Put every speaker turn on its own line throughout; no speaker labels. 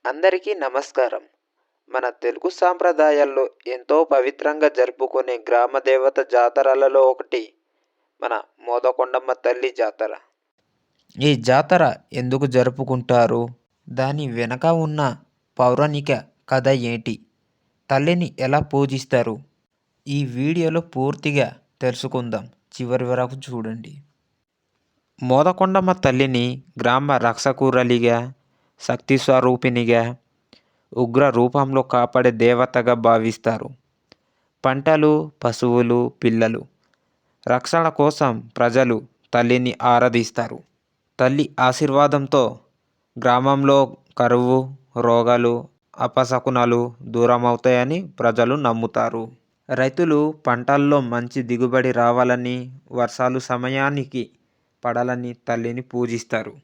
అందరికీ నమస్కారం. మన తెలుగు సాంప్రదాయాల్లో ఎంతో పవిత్రంగా జరుపుకునే గ్రామ దేవత జాతరలలో ఒకటి మన మోదకొండమ్మ తల్లి జాతర. ఈ జాతర ఎందుకు జరుపుకుంటారు? దాని వెనక ఉన్న పౌరాణిక కథ ఏంటి? తల్లిని ఎలా పూజిస్తారు? ఈ వీడియోలో పూర్తిగా తెలుసుకుందాం. చివరి వరకు చూడండి. మోదకొండమ్మ తల్లిని గ్రామ రక్షకురాలిగా, శక్తి స్వరూపిణిగా, ఉగ్ర రూపంలో కాపాడే దేవతగా భావిస్తారు. పంటలు, పశువులు, పిల్లలు రక్షణ కోసం ప్రజలు తల్లిని ఆరాధిస్తారు. తల్లి ఆశీర్వాదంతో గ్రామంలో కరువు, రోగాలు, అపశకునాలు దూరమవుతాయని ప్రజలు నమ్ముతారు. రైతులు పంటల్లో మంచి దిగుబడి రావాలని, వర్షాలు సమయానికి పడాలని తల్లిని పూజిస్తారు.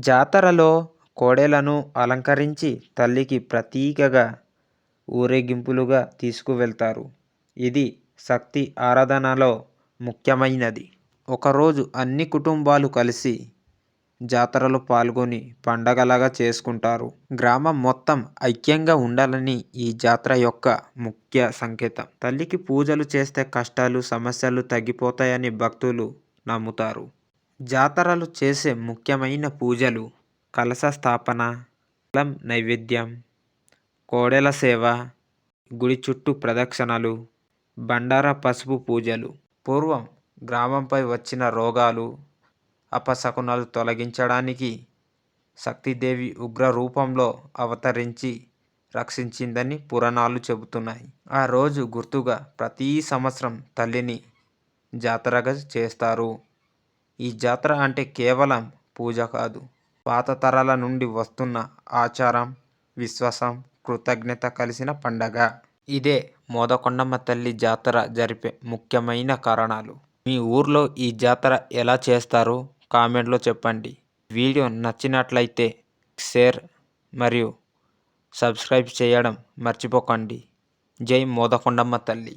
జాతరలో కోడెలను అలంకరించి తల్లికి ప్రతీకగా ఊరేగింపులుగా తీసుకువెళ్తారు. ఇది శక్తి ఆరాధనలో ముఖ్యమైనది. ఒకరోజు అన్ని కుటుంబాలు కలిసి జాతరలో పాల్గొని పండగలాగా చేసుకుంటారు. గ్రామం మొత్తం ఐక్యంగా ఉండాలని ఈ జాతర యొక్క ముఖ్య సంకేతం. తల్లికి పూజలు చేస్తే కష్టాలు, సమస్యలు తగ్గిపోతాయని భక్తులు నమ్ముతారు. జాతరలు చేసే ముఖ్యమైన పూజలు కలశ స్థాపన, బెల్లం నైవేద్యం, కోడెల సేవ, గుడి చుట్టూ ప్రదక్షిణలు, బండార పసుపు పూజలు. పూర్వం గ్రామంపై వచ్చిన రోగాలు, అపశకునాలు తొలగించడానికి శక్తిదేవి ఉగ్ర రూపంలో అవతరించి రక్షించిందని పురాణాలు చెబుతున్నాయి. ఆ రోజు గుర్తుగా ప్రతి సంవత్సరం తల్లిని జాతరగా చేస్తారు. ఈ జాతర అంటే కేవలం పూజ కాదు, పాత తరాల నుండి వస్తున్న ఆచారం, విశ్వాసం, కృతజ్ఞత కలిసిన పండగ. ఇదే మోదకొండమ్మ తల్లి జాతర జరిపే ముఖ్యమైన కారణాలు. మీ ఊర్లో ఈ జాతర ఎలా చేస్తారో కామెంట్లో చెప్పండి. వీడియో నచ్చినట్లయితే షేర్ మరియు సబ్స్క్రైబ్ చేయడం మర్చిపోకండి. జై మోదకొండమ్మ తల్లి.